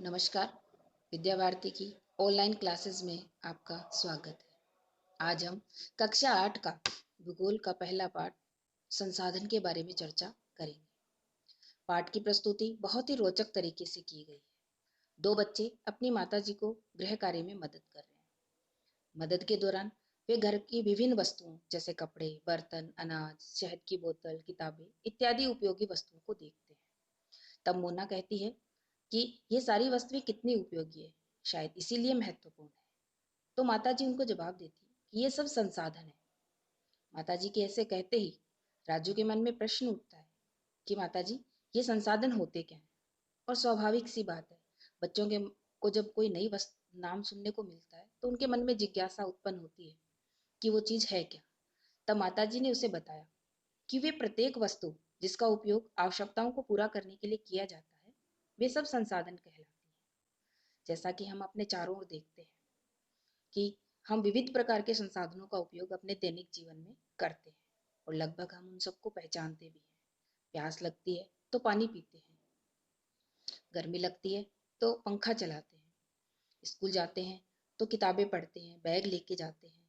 नमस्कार। विद्या भारती की online classes में आपका स्वागत है। आज हम कक्षा 8 का भूगोल का पहला पाठ संसाधन के बारे में चर्चा करेंगे। पाठ की प्रस्तुति बहुत ही रोचक तरीके से की गई है। दो बच्चे अपनी माताजी को गृह कार्य में मदद कर रहे हैं। मदद के दौरान वे घर की विभिन्न वस्तुओं जैसे कपड़े, बर्तन, अनाज, शहद की बोतल, किताबें इत्यादि उपयोगी वस्तुओं को देखते हैं। तब मोना कहती है कि ये सारी वस्तुएं कितनी उपयोगी है, शायद इसीलिए महत्वपूर्ण है। तो माताजी उनको जवाब देती कि ये सब संसाधन है। माताजी के ऐसे कहते ही राजू के मन में प्रश्न उठता है कि माताजी, ये संसाधन होते क्या हैं? और स्वाभाविक सी बात है, बच्चों के को जब कोई नई वस्तु नाम सुनने को मिलता है तो उनके मन में जिज्ञासा उत्पन्न होती है कि वो चीज है क्या। तब माताजी ने उसे बताया कि वे प्रत्येक वस्तु जिसका उपयोग आवश्यकताओं को पूरा करने के लिए किया जाता है, वे सब संसाधन कहलाती है। जैसा कि हम अपने चारों ओर देखते हैं कि हम विविध प्रकार के संसाधनों का उपयोग अपने दैनिक जीवन में करते हैं और लगभग हम उन सबको पहचानते भी हैं। प्यास लगती है तो पानी पीते हैं, गर्मी लगती है तो पंखा चलाते हैं, स्कूल जाते हैं तो किताबें पढ़ते हैं, बैग लेके जाते हैं,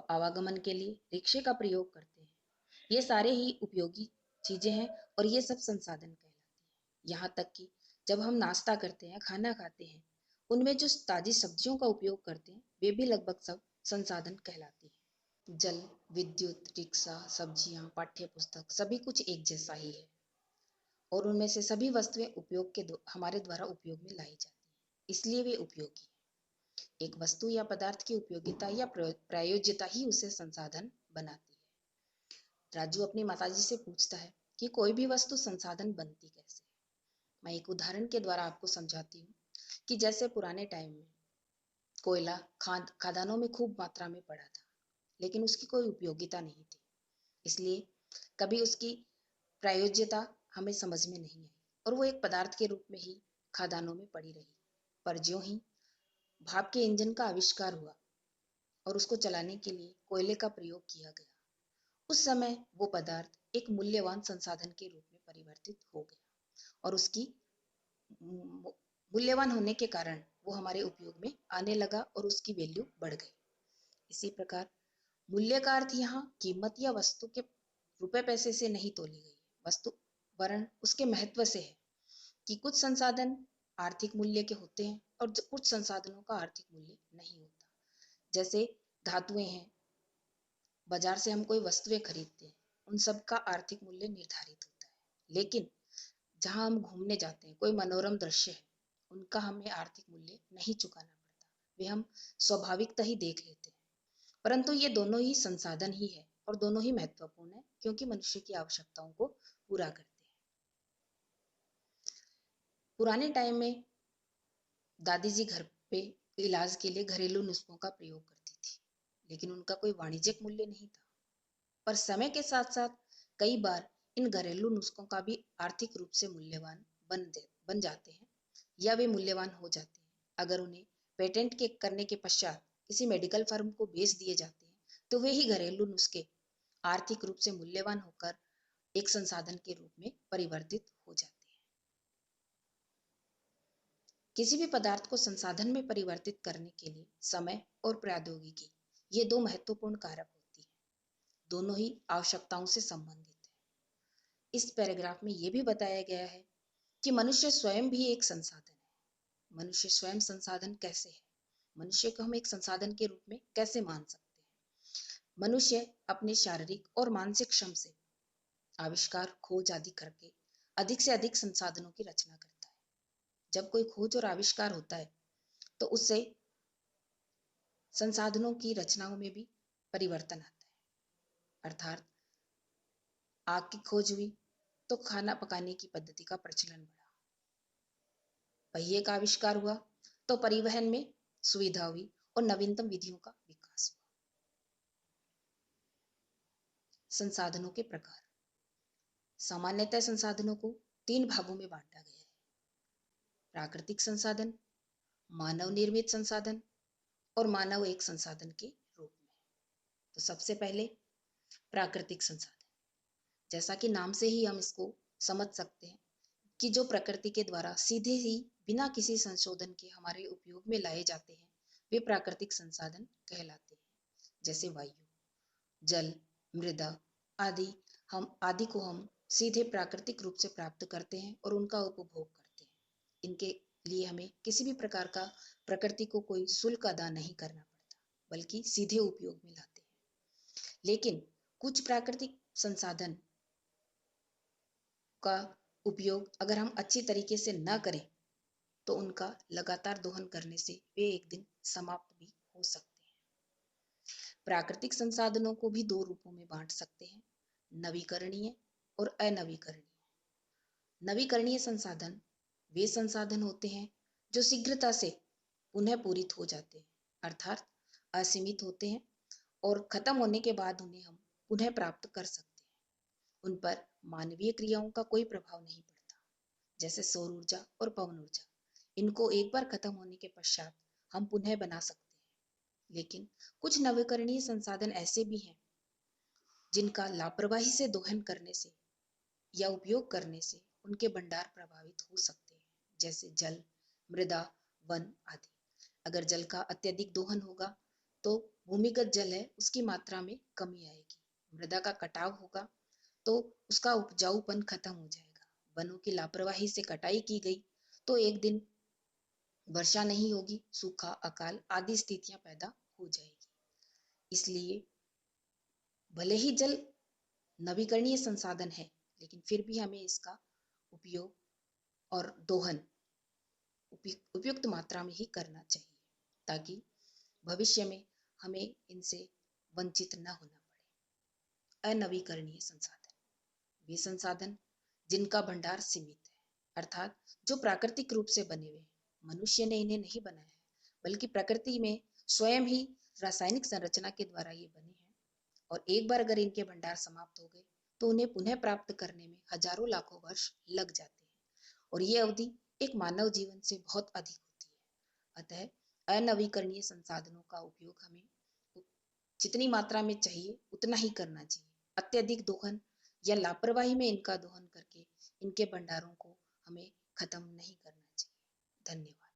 आवागमन के लिए रिक्शे का प्रयोग करते हैं। ये सारे ही उपयोगी चीजें हैं और ये सब संसाधन कहलाती हैं। यहाँ तक कि जब हम नाश्ता करते हैं, खाना खाते हैं, उनमें जो ताजी सब्जियों का उपयोग करते हैं वे भी लगभग सब संसाधन कहलाती हैं। जल, विद्युत, रिक्शा, सब्जियां, पाठ्य पुस्तक सभी कुछ एक जैसा ही है और उनमें से सभी वस्तुएं हमारे द्वारा उपयोग में लाई जाती हैं, इसलिए वे उपयोगी हैं। एक वस्तु या पदार्थ की उपयोगिता या प्रायोज्यता ही उसे संसाधन बनाती है। राजू अपनी माताजी से पूछता है कि कोई भी वस्तु संसाधन बनती कैसे है। मैं एक उदाहरण के द्वारा आपको समझाती हूँ कि जैसे पुराने टाइम में कोयला खदानों में खूब मात्रा में पड़ा था, लेकिन उसकी कोई उपयोगिता नहीं थी, इसलिए कभी उसकी प्रायोज्यता हमें समझ में नहीं आई और वो एक पदार्थ के रूप में ही खदानों में पड़ी रही। पर ज्यों ही भाप के इंजन का आविष्कार हुआ और उसको चलाने के लिए कोयले का प्रयोग किया गया, उस समय वो पदार्थ एक मूल्यवान संसाधन के रूप में परिवर्तित हो गया और उसकी मूल्यवान होने के कारण वो हमारे उपयोग में आने लगा और उसकी वैल्यू बढ़ गई। इसी प्रकार मूल्य का अर्थ यहाँ कीमत या वस्तु के रुपए पैसे से नहीं तोली गई वस्तु, वरन उसके महत्व से है कि कुछ संसाधन आर्थिक मूल्य के होते हैं और कुछ संसाधनों का आर्थिक मूल्य नहीं होता। जैसे धातुएं हैं, बाजार से हम कोई वस्तुएं खरीदते हैं, उन सब का आर्थिक मूल्य निर्धारित होता है, लेकिन जहां हम घूमने जाते हैं, कोई मनोरम दृश्य है, उनका हमें आर्थिक मूल्य नहीं चुकाना पड़ता, वे हम स्वाभाविकता ही देख लेते हैं। परंतु ये दोनों ही संसाधन ही है और दोनों ही महत्वपूर्ण है क्योंकि मनुष्य की आवश्यकताओं को पूरा करते हैं। पुराने टाइम में दादी जी घर पे इलाज के लिए घरेलू नुस्खों का प्रयोग करती थी, लेकिन उनका कोई वाणिज्यिक मूल्य नहीं था। पर समय के साथ साथ कई बार इन घरेलू नुस्खों का भी आर्थिक रूप से मूल्यवान बन जाते हैं या वे मूल्यवान हो जाते हैं अगर उन्हें पेटेंट के करने के पश्चात किसी मेडिकल फर्म को बेच दिए जाते हैं, तो वे ही घरेलू नुस्खे आर्थिक रूप से मूल्यवान होकर एक संसाधन के रूप में परिवर्तित हो जाते हैं। किसी भी पदार्थ को संसाधन में परिवर्तित करने के लिए समय और प्रौद्योगिकी, ये दो महत्वपूर्ण कारक होती है, दोनों ही आवश्यकताओं से संबंधित है। इस पैराग्राफ में यह भी बताया गया है कि मनुष्य स्वयं भी एक संसाधन है। मनुष्य स्वयं संसाधन कैसे है? मनुष्य को हम एक संसाधन के रूप में कैसे मान सकते हैं? मनुष्य अपने शारीरिक और मानसिक श्रम से आविष्कार, खोज आदि करके अधिक से अधिक संसाधनों की रचना करता है। जब कोई खोज और आविष्कार होता है तो उससे संसाधनों की रचनाओं में भी परिवर्तन आता है। अर्थात आग की खोज हुई तो खाना पकाने की पद्धति का प्रचलन बढ़ा, पहिए का आविष्कार हुआ तो परिवहन में सुविधा हुई और नवीनतम विधियों का विकास हुआ। संसाधनों के प्रकार, सामान्यतः संसाधनों को 3 भागों में बांटा गया है: प्राकृतिक संसाधन, मानव निर्मित संसाधन और मानव एक संसाधन के रूप में। तो सबसे पहले प्राकृतिक संसाधन, जैसा कि नाम से ही हम इसको समझ सकते हैं कि जो प्रकृति के द्वारा सीधे ही बिना किसी संशोधन के हमारे उपयोग में लाए जाते हैं, वे प्राकृतिक संसाधन कहलाते हैं। जैसे वायु, जल, मृदा आदि को हम सीधे प्राकृतिक रूप से प्राप्त करते हैं और उनका उपभोग करते हैं। इनके लिए हमें किसी भी प्रकार का प्रकृति को कोई शुल्क अदा नहीं करना पड़ता, बल्कि सीधे उपयोग में लाते हैं। लेकिन कुछ प्राकृतिक संसाधन का उपयोग अगर हम अच्छी तरीके से न करें तो उनका लगातार दोहन करने से वे एक दिन समाप्त भी हो सकते हैं। प्राकृतिक संसाधनों को भी दो रूपों में बांट सकते हैं, नवीकरणीय और अनवीकरणीय। नवीकरणीय संसाधन वे संसाधन होते हैं जो शीघ्रता से पुनः पूरित हो जाते हैं, अर्थात असीमित होते हैं और खत्म होने के बाद उन्हें हम पुनः प्राप्त कर सकते हैं। उन पर मानवीय क्रियाओं का कोई प्रभाव नहीं पड़ता, जैसे सौर ऊर्जा और पवन ऊर्जा। इनको एक बार खत्म होने के पश्चात हम पुनः बना सकते हैं। लेकिन कुछ नवीकरणीय संसाधन ऐसे भी हैं जिनका लापरवाही से दोहन करने से या उपयोग करने से उनके भंडार प्रभावित हो सकते हैं, जैसे जल, मृदा, वन आदि। अगर जल का अत्यधिक दोहन होगा तो भूमिगत जल है उसकी मात्रा में कमी आएगी। मृदा का कटाव होगा तो उसका उपजाऊपन खत्म हो जाएगा। वनों की लापरवाही से कटाई की गई तो एक दिन वर्षा नहीं होगी, सूखा, अकाल आदि स्थितियां पैदा हो जाएगी। इसलिए भले ही जल नवीकरणीय संसाधन है, लेकिन फिर भी हमें इसका उपयोग और दोहन उपयुक्त मात्रा में ही करना चाहिए, ताकि भविष्य में हमें इनसे वंचित न होना पड़े। अनवीकरणीय संसाधन वे संसाधन जिनका भंडार सीमित है, अर्थात जो प्राकृतिक रूप से बने हुए हैं। मनुष्य ने इन्हें नहीं बनाया है, बल्कि प्रकृति में स्वयं ही रासायनिक संरचना के द्वारा ये बने हैं और एक बार अगर इनके भंडार समाप्त हो गए तो उन्हें पुनः प्राप्त करने में हजारों लाखों वर्ष लग जाते हैं और ये अवधि एक मानव जीवन से बहुत अधिक होती है। अतः अनवीकरणीय संसाधनों का उपयोग हमें जितनी मात्रा में चाहिए उतना ही करना चाहिए। अत्यधिक दोहन या लापरवाही में इनका दोहन करके इनके भंडारों को हमें खत्म नहीं करना चाहिए। धन्यवाद।